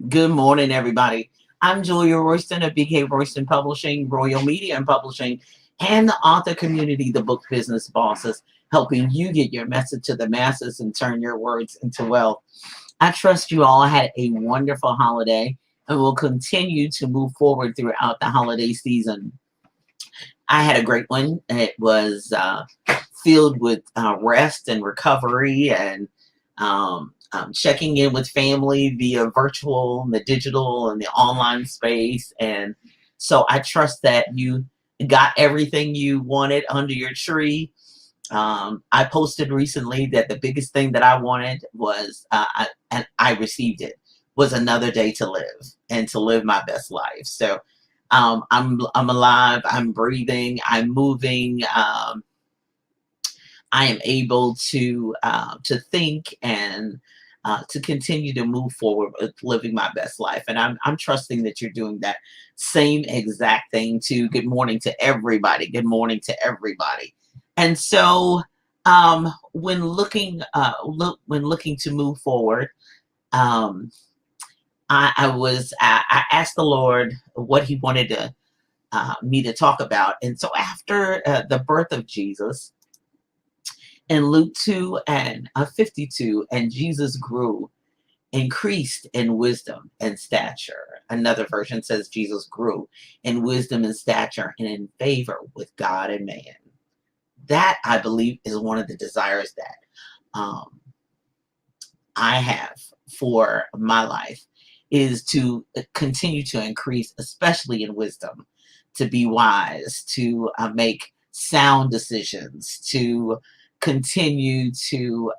Good morning, everybody. I'm Julia Royston of BK Royston Publishing, Royal Media and Publishing, and the author community, the Book Business Bosses, helping you get your message to the masses and turn your words into wealth. I trust you all had a wonderful holiday and will continue to move forward throughout the holiday season. I had a great one. It was filled with rest and recovery and checking in with family via virtual, the digital, and the online space. And so I trust that you got everything you wanted under your tree. I posted recently that the biggest thing that I wanted was, and I received it, was another day to live and to live my best life. So I'm alive. I'm breathing. I'm moving. I am able to think and to continue to move forward with living my best life. And I'm trusting that you're doing that same exact thing too. Good morning to everybody. Good morning to everybody. And so when looking to move forward, um, I asked the Lord what He wanted to me to talk about. And so after the birth of Jesus, in Luke 2 and 52, and Jesus grew, increased in wisdom and stature. Another version says Jesus grew in wisdom and stature and in favor with God and man. That, I believe, is one of the desires that um, I have for my life, is to continue to increase, especially in wisdom, to be wise, to make sound decisions, to continue to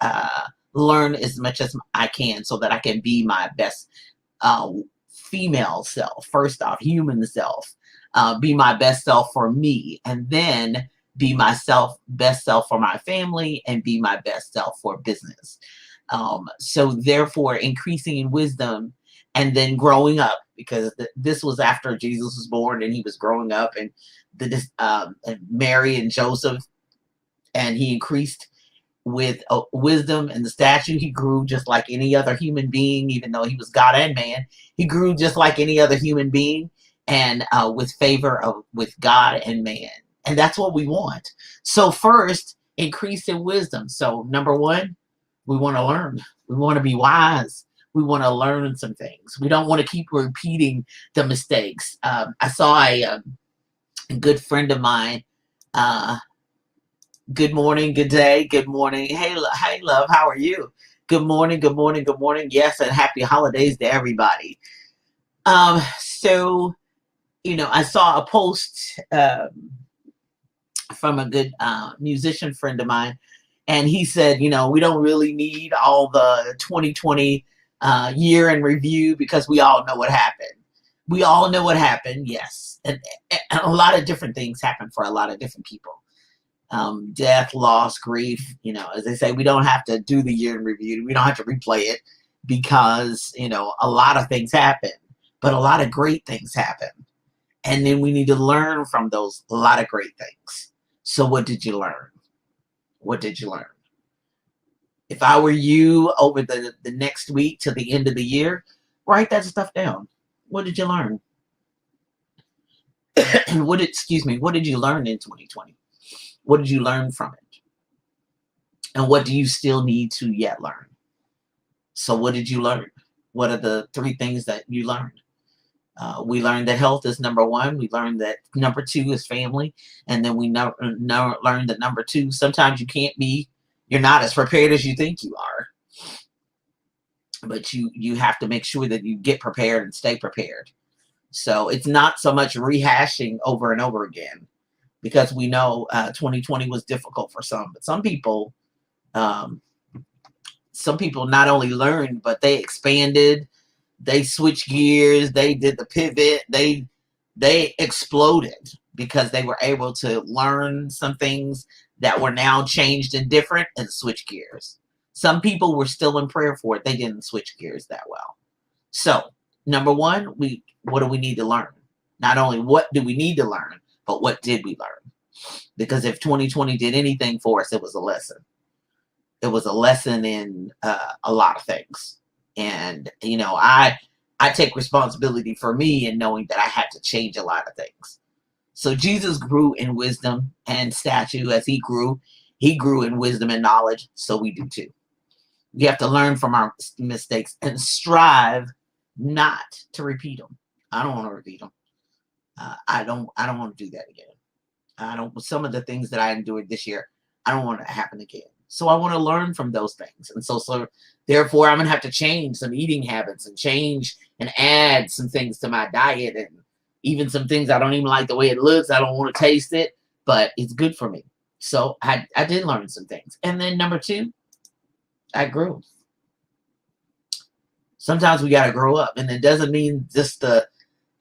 learn as much as I can so that I can be my best uh, female self, first off, human self, be my best self for me, and then be myself, best self for my family, and be my best self for business. So therefore, increasing in wisdom and then growing up, because this was after Jesus was born and he was growing up, and and Mary and Joseph, and he increased with wisdom and the stature. He grew just like any other human being, even though he was God and man. He grew just like any other human being, and with favor with God and man. And that's what we want. So first, increase in wisdom. So number one, we want to learn. We want to be wise. We want to learn some things. We don't want to keep repeating the mistakes. I saw a good friend of mine. Uh, Good morning, good day, good morning. Hey, love, how are you? Good morning, good morning, good morning. Yes, and happy holidays to everybody. So I saw a post from a good musician friend of mine, and he said, we don't really need all the 2020 year in review because we all know what happened. We all know what happened, yes, and a lot of different things happen for a lot of different people. Death, loss, grief. As they say, we don't have to do the year in review. We don't have to replay it because, a lot of things happen, but a lot of great things happen. And then we need to learn from those a lot of great things. So what did you learn? What did you learn? If I were you over the next week to the end of the year, write that stuff down. What did you learn? And what did you learn in 2020? What did you learn from it? And what do you still need to yet learn? So what did you learn? What are the three things that you learned? We learned that health is number one. We learned that number two is family. And then we learned that number two, sometimes you're not as prepared as you think you are. But you have to make sure that you get prepared and stay prepared. So it's not so much rehashing over and over again, because we know 2020 was difficult for some, but um, some people not only learned, but they expanded, they switched gears, they did the pivot, they exploded because they were able to learn some things that were now changed and different and switch gears. Some people were still in prayer for it. They didn't switch gears that well. So, number one, what do we need to learn? Not only what do we need to learn, but what did we learn? Because if 2020 did anything for us, it was a lesson. It was a lesson in a lot of things. And, I take responsibility for me and knowing that I had to change a lot of things. So Jesus grew in wisdom and stature as he grew. He grew in wisdom and knowledge. So we do too. We have to learn from our mistakes and strive not to repeat them. I don't want to repeat them. I don't. I don't want to do that again. I don't. Some of the things that I endured this year, I don't want it to happen again. So I want to learn from those things, and so therefore I'm gonna have to change some eating habits and change and add some things to my diet, and even some things I don't even like the way it looks. I don't want to taste it, but it's good for me. So I did learn some things, and then number two, I grew. Sometimes we gotta grow up, and it doesn't mean just the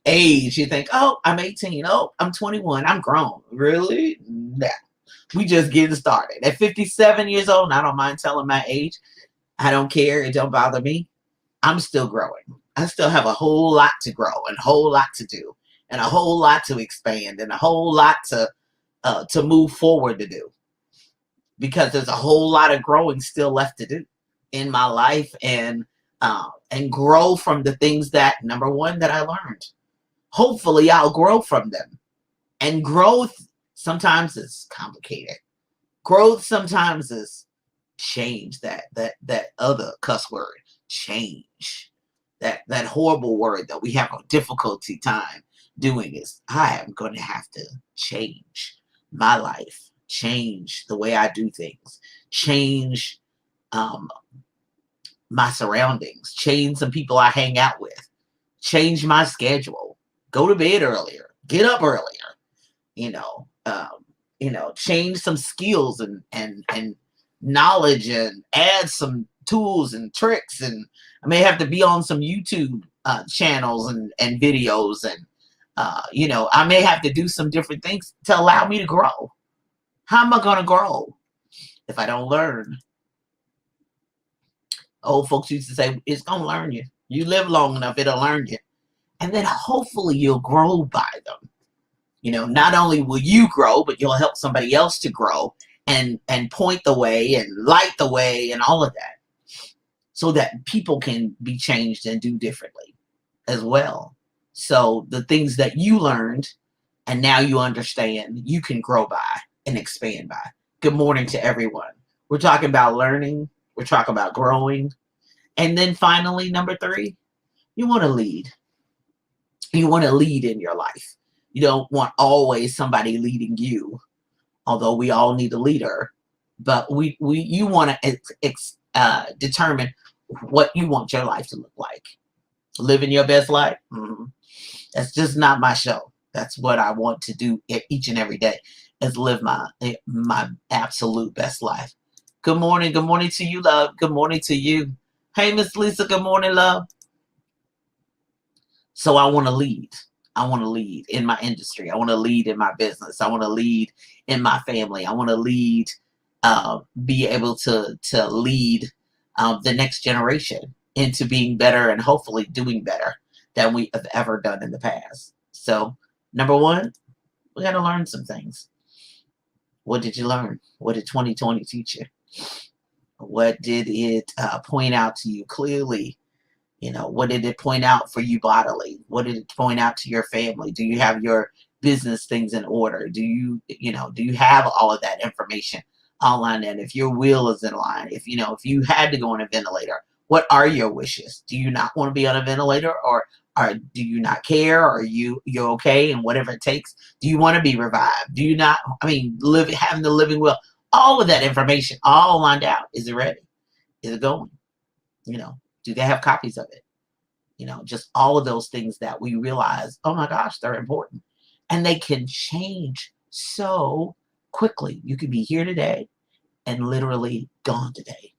age. You think, oh, I'm 18. Oh, I'm 21. I'm grown. Really? Nah. We just getting started. At 57 years old, and I don't mind telling my age. I don't care. It don't bother me. I'm still growing. I still have a whole lot to grow and a whole lot to do and a whole lot to expand and a whole lot to move forward to do, because there's a whole lot of growing still left to do in my life, and grow from the things that, number one, that I learned. Hopefully I'll grow from them. And growth sometimes is complicated. Growth sometimes is change, that other cuss word, change. That horrible word that we have a difficulty time doing is, I am going to have to change my life, change the way I do things, change um, my surroundings, change some people I hang out with, change my schedule, go to bed earlier, get up earlier, you know, change some skills and knowledge, and add some tools and tricks. And I may have to be on some YouTube channels and videos, and I may have to do some different things to allow me to grow. How am I going to grow if I don't learn? Old folks used to say, it's going to learn you. You live long enough, it'll learn you. And then hopefully you'll grow by them. Not only will you grow, but you'll help somebody else to grow, and point the way and light the way and all of that, so that people can be changed and do differently as well. So the things that you learned and now you understand, you can grow by and expand by. Good morning to everyone. We're talking about learning. We're talking about growing. And then finally, number three, you want to lead. You want to lead in your life. You don't want always somebody leading you, although we all need a leader. But you want to determine what you want your life to look like. Living your best life? That's just not my show. That's what I want to do each and every day, is live my absolute best life. Good morning. Good morning to you, love. Good morning to you. Hey, Miss Lisa. Good morning, love. So I want to lead. I want to lead in my industry. I want to lead in my business. I want to lead in my family. I want to lead, be able to lead the next generation into being better and hopefully doing better than we have ever done in the past. So, number one, we got to learn some things. What did you learn? What did 2020 teach you? What did it point out to you clearly? What did it point out for you bodily? What did it point out to your family? Do you have your business things in order? Do you have all of that information online? And if your will is in line, if you had to go on a ventilator, what are your wishes? Do you not want to be on a ventilator, or do you not care? Or you're okay and whatever it takes? Do you want to be revived? Do you not? Having the living will. All of that information, all lined out. Is it ready? Is it going? Do they have copies of it? Just all of those things that we realize, oh my gosh, they're important. And they can change so quickly. You could be here today and literally gone today.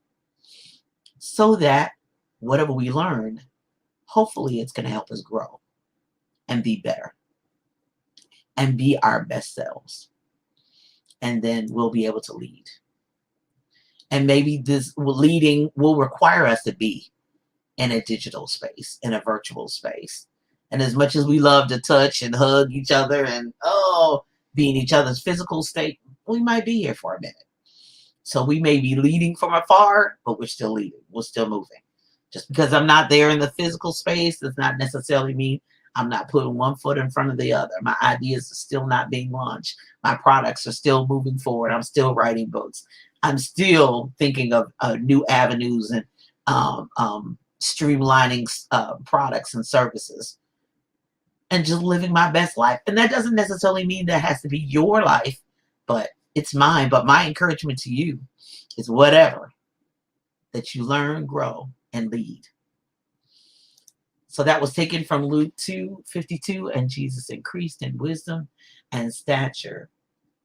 So that whatever we learn, hopefully it's going to help us grow and be better and be our best selves. And then we'll be able to lead. And maybe this leading will require us to be in a digital space, in a virtual space. And as much as we love to touch and hug each other and, be in each other's physical state, we might be here for a minute. So we may be leading from afar, but we're still leading. We're still moving. Just because I'm not there in the physical space does not necessarily mean I'm not putting one foot in front of the other. My ideas are still not being launched. My products are still moving forward. I'm still writing books. I'm still thinking of new avenues and streamlining products and services and just living my best life. And that doesn't necessarily mean that has to be your life, but it's mine. But my encouragement to you is whatever that you learn, grow, and lead. So that was taken from Luke 2:52, and Jesus increased in wisdom and stature,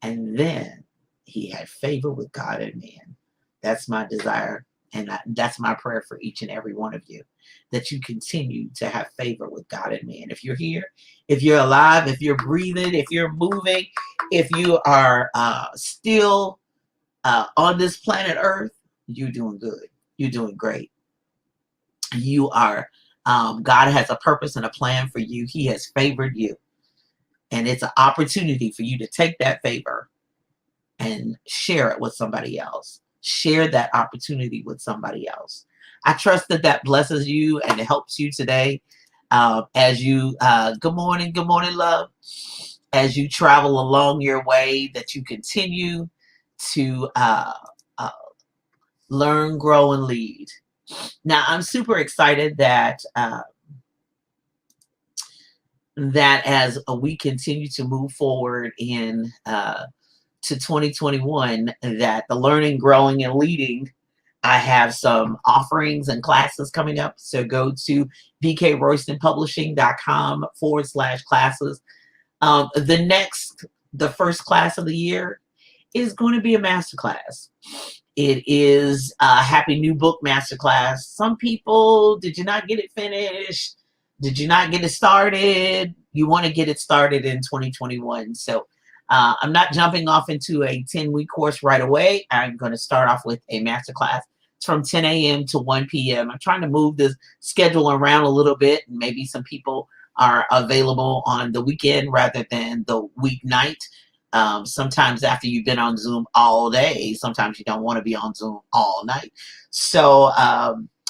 and then he had favor with God and man. That's my desire, and that's my prayer for each and every one of you, that you continue to have favor with God and man. If you're here, if you're alive, if you're breathing, if you're moving, if you are still on this planet Earth, you're doing good. You're doing great. You are, God has a purpose and a plan for you. He has favored you. And it's an opportunity for you to take that favor and share it with somebody else. Share that opportunity with somebody else. I trust that that blesses you and it helps you today as you, good morning, love. As you travel along your way, that you continue to learn, grow, and lead. Now, I'm super excited that that as we continue to move forward in to 2021, that the learning, growing, and leading, I have some offerings and classes coming up. So go to bkroystonpublishing.com/classes. The first class of the year is going to be a masterclass. It is a Happy New Book Masterclass. Some people, did you not get it finished? Did you not get it started? You want to get it started in 2021. So I'm not jumping off into a 10-week course right away. I'm going to start off with a masterclass. It's from 10 a.m. to 1 p.m. I'm trying to move this schedule around a little bit. Maybe some people are available on the weekend rather than the weeknight. Sometimes after you've been on Zoom all day, sometimes you don't want to be on Zoom all night. So,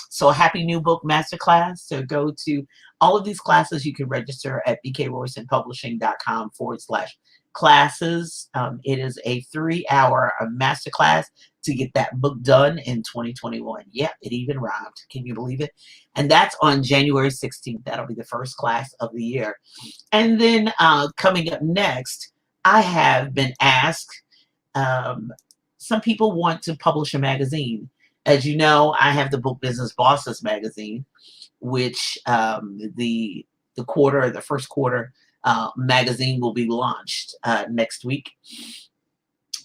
so Happy New Book Masterclass. So go to all of these classes. You can register at bkroystonpublishing.com/classes. It is a 3-hour masterclass to get that book done in 2021. Yep, it even rhymed. Can you believe it? And that's on January 16th. That'll be the first class of the year. And then coming up next, I have been asked, some people want to publish a magazine. As you know, I have the Book Business Bosses magazine, which the first quarter magazine will be launched next week.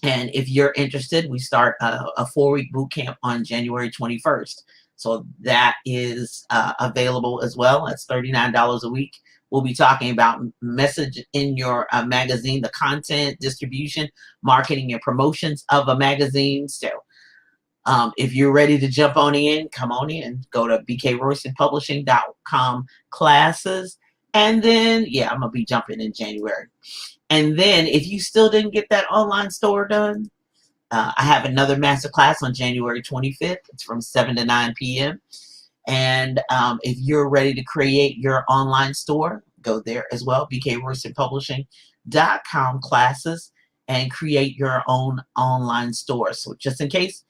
And if you're interested, we start a 4-week boot camp on January 21st. So that is available as well. That's $39 a week. We'll be talking about message in your magazine, the content, distribution, marketing, and promotions of a magazine. So if you're ready to jump on in, come on in. Go to bkroystonpublishing.com/classes. And then, yeah, I'm going to be jumping in January. And then if you still didn't get that online store done, I have another masterclass on January 25th. It's from 7 to 9 p.m. And if you're ready to create your online store, go there as well, bkroystonpublishing.com/classes, and create your own online store. So just in case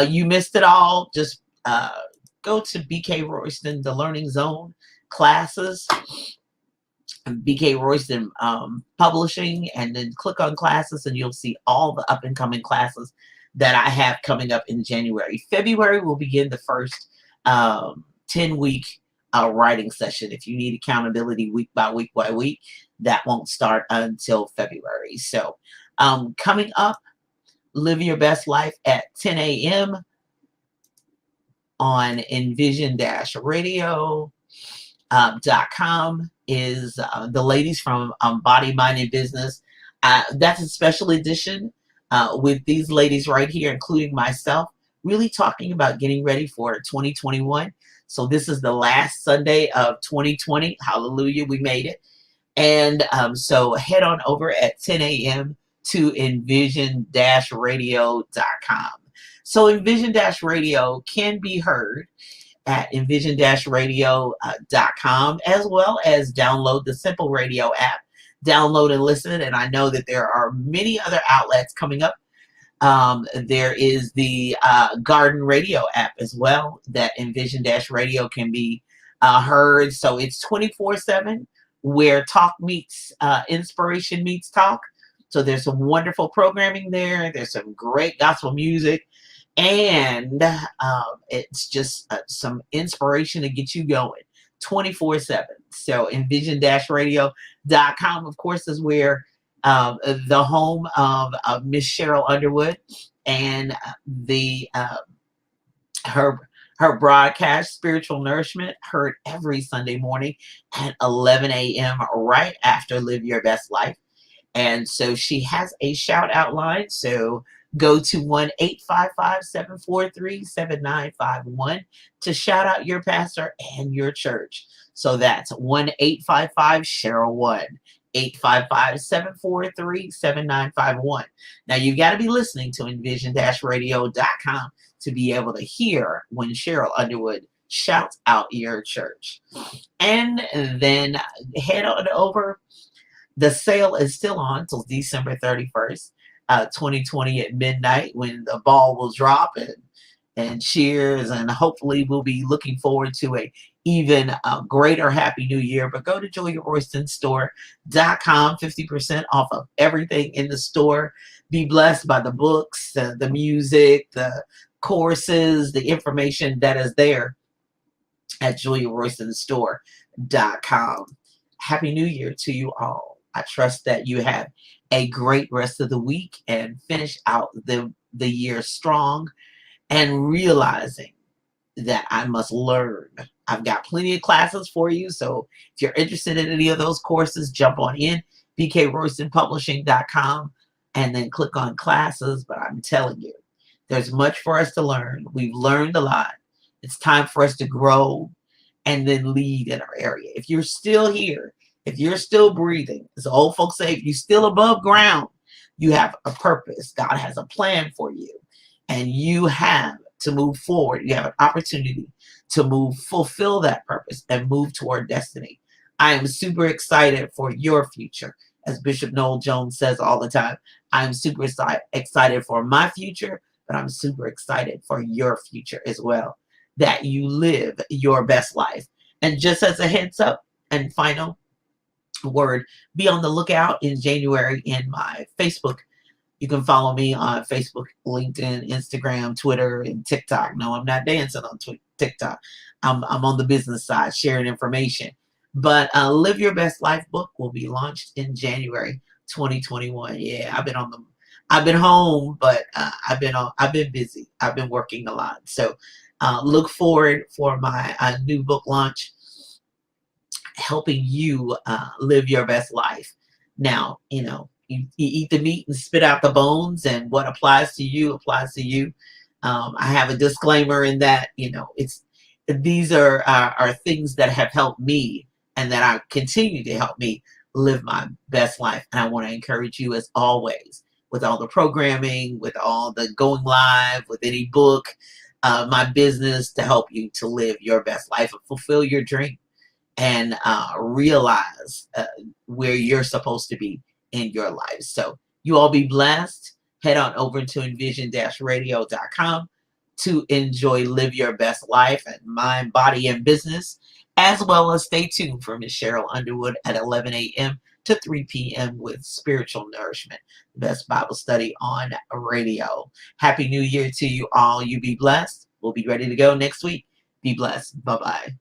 you missed it all, just go to BK Royston, the Learning Zone classes, BK Royston Publishing, and then click on classes and you'll see all the up and coming classes that I have coming up in January. February will begin the first 10-week writing session. If you need accountability week by week by week, that won't start until February. So coming up, Live Your Best Life at 10 a.m. on envision-radio.com is the ladies from Body, Mind, and Business. That's a special edition with these ladies right here, including myself, really talking about getting ready for 2021. So this is the last Sunday of 2020. Hallelujah, we made it. And so head on over at 10 a.m. to envision-radio.com. So Envision-Radio can be heard at envision-radio.com, as well as download the Simple Radio app. Download and listen. And I know that there are many other outlets coming up. There is the Garden Radio app as well, that Envision-Radio can be heard. So it's 24/7, where talk meets inspiration meets talk. So there's some wonderful programming there. There's some great gospel music. And it's just some inspiration to get you going 24/7. So envision-radio.com, of course, is where the home of Miss Cheryl Underwood and the her broadcast, Spiritual Nourishment, heard every Sunday morning at 11 a.m. right after Live Your Best Life. And so she has a shout out line. So go to 1-855-743-7951 to shout out your pastor and your church. So that's 1-855-Cheryl1, 855-743-7951. Now you got to be listening to envision-radio.com to be able to hear when Cheryl Underwood shouts out your church. And then head on over. The sale is still on until December 31st, 2020 at midnight, when the ball will drop and cheers. And hopefully we'll be looking forward to a even greater Happy New Year. But go to JuliaRoystonStore.com, 50% off of everything in the store. Be blessed by the books, the music, the courses, the information that is there at JuliaRoystonStore.com. Happy New Year to you all. I trust that you have a great rest of the week and finish out the year strong, and realizing that I must learn. I've got plenty of classes for you. So if you're interested in any of those courses, jump on in, bkroystonpublishing.com, and then click on classes. But I'm telling you, there's much for us to learn. We've learned a lot. It's time for us to grow and then lead in our area. If you're still here, if you're still breathing, as old folks say, if you're still above ground, you have a purpose. God has a plan for you, and you have to move forward. You have an opportunity to fulfill that purpose and move toward destiny. I am super excited for your future. As Bishop Noel Jones says all the time, I'm super excited for my future, but I'm super excited for your future as well, that you live your best life. And just as a heads up and final word, be on the lookout in January in my Facebook. You can follow me on Facebook, LinkedIn, Instagram, Twitter, and TikTok. No, I'm not dancing on TikTok. I'm on the business side, sharing information. But Live Your Best Life book will be launched in January 2021. Yeah, I've been home, but I've been busy. I've been working a lot. So look forward for my new book launch, helping you live your best life. Now, you eat the meat and spit out the bones, and what applies to you applies to you. I have a disclaimer in that, these are things that have helped me and that I continue to help me live my best life. And I want to encourage you, as always, with all the programming, with all the going live, with any book, my business, to help you to live your best life and fulfill your dream, and realize where you're supposed to be in your life. So you all be blessed. Head on over to envision-radio.com to enjoy Live Your Best Life and Mind, Body, and Business, as well as stay tuned for Miss Cheryl Underwood at 11 a.m. to 3 p.m. with Spiritual Nourishment, the best Bible study on radio. Happy New Year to you all. You be blessed. We'll be ready to go next week. Be blessed. Bye-bye.